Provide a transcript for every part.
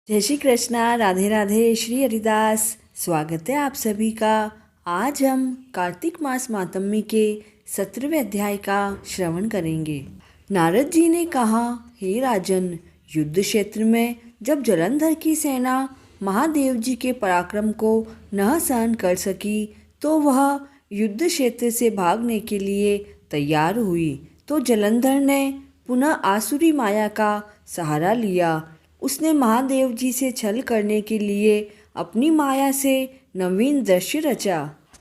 जय श्री कृष्णा, राधे राधे, श्री हरिदास। स्वागत है आप सभी का। आज हम कार्तिक मास मातम्य के 17वें अध्याय का श्रवण करेंगे। नारद जी ने कहा, हे राजन, युद्ध क्षेत्र में जब जलंधर की सेना महादेव जी के पराक्रम को न सहन कर सकी तो वह युद्ध क्षेत्र से भागने के लिए तैयार हुई तो जलंधर ने पुनः आसुरी माया का सहारा लिया। उसने महादेव जी से छल करने के लिए अपनी माया से नवीन दृश्य रचा।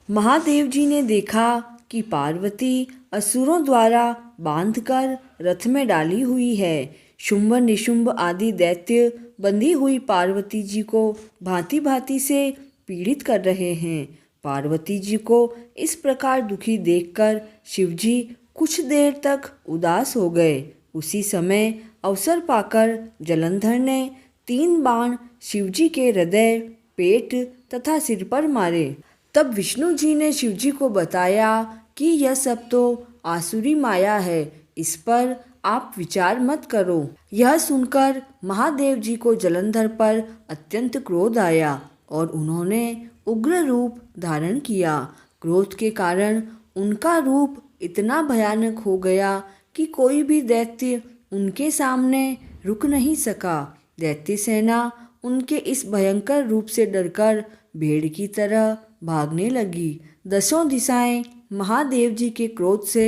महादेव जी ने देखा कि पार्वती असुरों द्वारा बांधकर रथ में डाली हुई है। शुंभ निशुंभ आदि दैत्य बंधी हुई पार्वती जी को भांति भांति से पीड़ित कर रहे हैं। पार्वती जी को इस प्रकार दुखी देखकर शिवजी कुछ देर तक उदास हो गए। उसी समय अवसर पाकर जलंधर ने 3 बाण शिवजी के हृदय, पेट तथा सिर पर मारे। तब विष्णु जी ने शिवजी को बताया कि यह सब तो आसुरी माया है, इस पर आप विचार मत करो। यह सुनकर महादेव जी को जलंधर पर अत्यंत क्रोध आया और उन्होंने उग्र रूप धारण किया। क्रोध के कारण उनका रूप इतना भयानक हो गया कि कोई भी दैत्य उनके सामने रुक नहीं सका। दैत्य सेना उनके इस भयंकर रूप से डरकर भेड़ की तरह भागने लगी। 10 दिशाएं महादेव जी के क्रोध से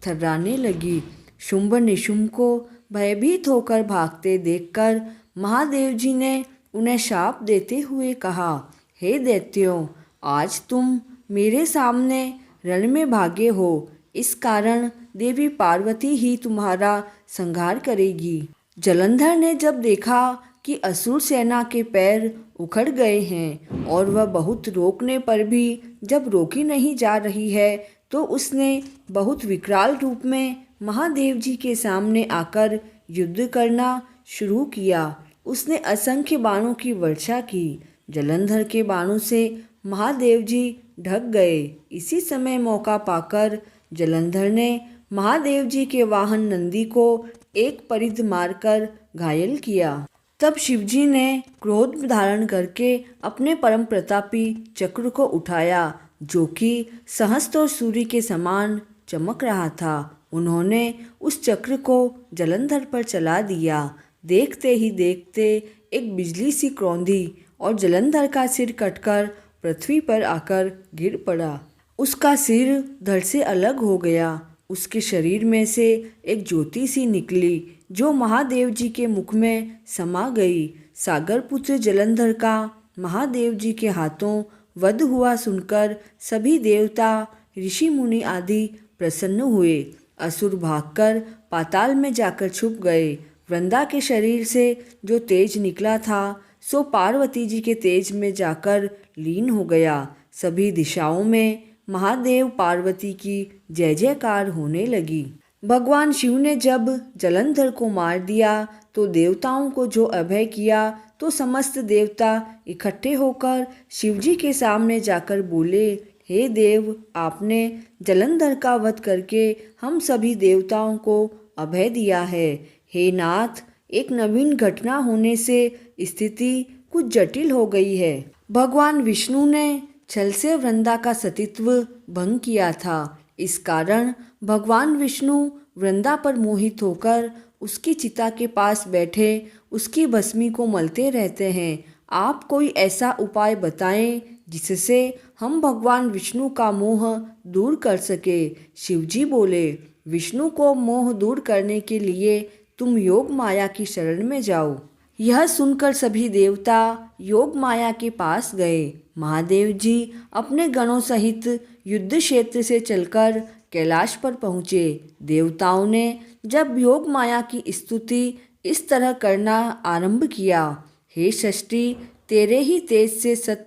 थर्राने लगी। शुंभ निशुंभ को भयभीत होकर भागते देखकर महादेव जी ने उन्हें शाप देते हुए कहा, हे दैत्यों, आज तुम मेरे सामने रण में भागे हो, इस कारण देवी पार्वती ही तुम्हारा संहार करेगी। जलंधर ने जब देखा कि असुर सेना के पैर उखड़ गए हैं और वह बहुत रोकने पर भी जब रोकी नहीं जा रही है तो उसने बहुत विकराल रूप में महादेव जी के सामने आकर युद्ध करना शुरू किया। उसने असंख्य बाणों की वर्षा की। जलंधर के बाणों से महादेव जी ढक गए। इसी समय मौका पाकर जलंधर ने महादेव जी के वाहन नंदी को एक परिध मारकर घायल किया। तब शिवजी ने क्रोध धारण करके अपने परम प्रतापी चक्र को उठाया, जो कि सहस्त्र और सूर्य के समान चमक रहा था। उन्होंने उस चक्र को जलंधर पर चला दिया। देखते ही देखते एक बिजली सी कौंधी और जलंधर का सिर कटकर पृथ्वी पर आकर गिर पड़ा। उसका सिर धड़ से अलग हो गया। उसके शरीर में से एक ज्योति सी निकली जो महादेव जी के मुख में समा गई। सागर पुत्र जलंधर का महादेव जी के हाथों वध हुआ सुनकर सभी देवता, ऋषि मुनि आदि प्रसन्न हुए। असुर भागकर पाताल में जाकर छुप गए। वृंदा के शरीर से जो तेज निकला था सो पार्वती जी के तेज में जाकर लीन हो गया। सभी दिशाओं में महादेव पार्वती की जय जयकार होने लगी। भगवान शिव ने जब जलंधर को मार दिया तो देवताओं को जो अभय किया तो समस्त देवता इकट्ठे होकर शिवजी के सामने जाकर बोले, हे देव, आपने जलंधर का वध करके हम सभी देवताओं को अभय दिया है। हे नाथ, एक नवीन घटना होने से स्थिति कुछ जटिल हो गई है। भगवान विष्णु ने छल से वृंदा का सतीत्व भंग किया था। इस कारण भगवान विष्णु वृंदा पर मोहित होकर उसकी चिता के पास बैठे उसकी भस्मी को मलते रहते हैं। आप कोई ऐसा उपाय बताएं जिससे हम भगवान विष्णु का मोह दूर कर सके। शिवजी बोले, विष्णु को मोह दूर करने के लिए तुम योग माया की शरण में जाओ। यह सुनकर सभी देवता योग माया के पास गए। महादेव जी अपने गणों सहित युद्ध क्षेत्र से चलकर कैलाश पर पहुँचे। देवताओं ने जब योग माया की स्तुति इस तरह करना आरंभ किया, हे षष्ठी, तेरे ही तेज से सत,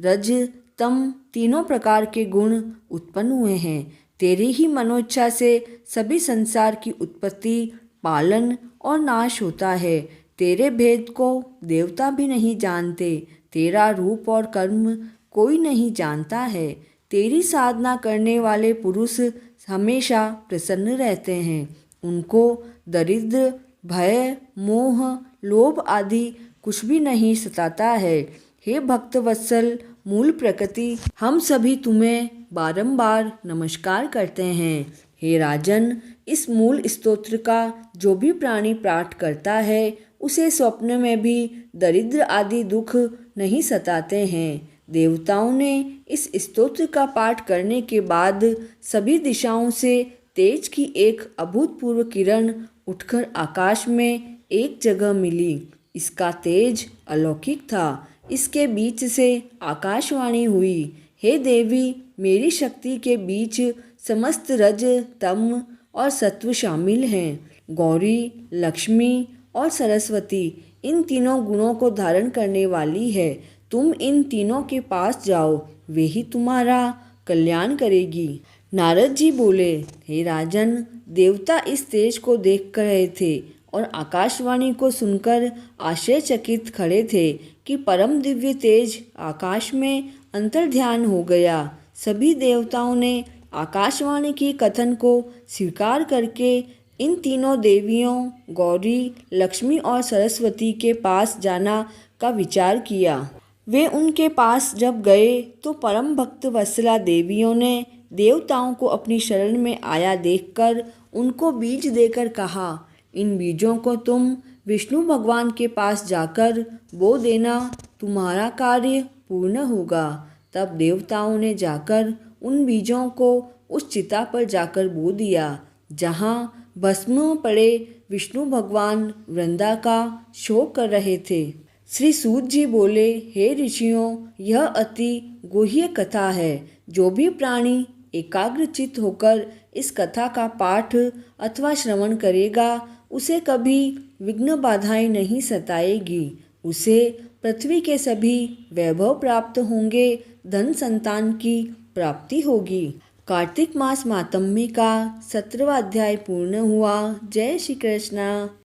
रज, तम तीनों प्रकार के गुण उत्पन्न हुए हैं। तेरी ही मनोइच्छा से सभी संसार की उत्पत्ति, पालन और नाश होता है। तेरे भेद को देवता भी नहीं जानते। तेरा रूप और कर्म कोई नहीं जानता है। तेरी साधना करने वाले पुरुष हमेशा प्रसन्न रहते हैं। उनको दरिद्र, भय, मोह, लोभ आदि कुछ भी नहीं सताता है। हे भक्त वत्सल मूल प्रकृति, हम सभी तुम्हें बारंबार नमस्कार करते हैं। हे राजन, इस मूल स्तोत्र का जो भी प्राणी पाठ करता है उसे स्वप्न में भी दरिद्र आदि दुख नहीं सताते हैं। देवताओं ने इस स्तोत्र का पाठ करने के बाद सभी दिशाओं से तेज की एक अभूतपूर्व किरण उठकर आकाश में एक जगह मिली। इसका तेज अलौकिक था। इसके बीच से आकाशवाणी हुई, हे देवी, मेरी शक्ति के बीच समस्त रज तम और सत्व शामिल हैं। गौरी, लक्ष्मी और सरस्वती इन तीनों गुणों को धारण करने वाली है। तुम इन तीनों के पास जाओ, वे ही तुम्हारा कल्याण करेगी। नारद जी बोले, हे राजन, देवता इस तेज को देख कर रहे थे और आकाशवाणी को सुनकर आश्चर्यचकित खड़े थे कि परम दिव्य तेज आकाश में अंतर्ध्यान हो गया। सभी देवताओं ने आकाशवाणी की कथन को स्वीकार करके इन तीनों देवियों गौरी, लक्ष्मी और सरस्वती के पास जाना का विचार किया। वे उनके पास जब गए तो परम भक्त वत्सला देवियों ने देवताओं को अपनी शरण में आया देखकर उनको बीज देकर कहा, इन बीजों को तुम विष्णु भगवान के पास जाकर बो देना, तुम्हारा कार्य पूर्ण होगा। तब देवताओं ने जाकर उन बीजों को उस चिता पर जाकर बो दिया जहाँ भस्म पड़े विष्णु भगवान वृंदा का शोक कर रहे थे। श्री सूत जी बोले, हे ऋषियों, यह अति गुह्य कथा है। जो भी प्राणी एकाग्रचित होकर इस कथा का पाठ अथवा श्रवण करेगा उसे कभी विघ्न बाधाएं नहीं सताएगी। उसे पृथ्वी के सभी वैभव प्राप्त होंगे, धन संतान की प्राप्ति होगी। कार्तिक मास मातम्य का 17वां अध्याय पूर्ण हुआ। जय श्री कृष्ण।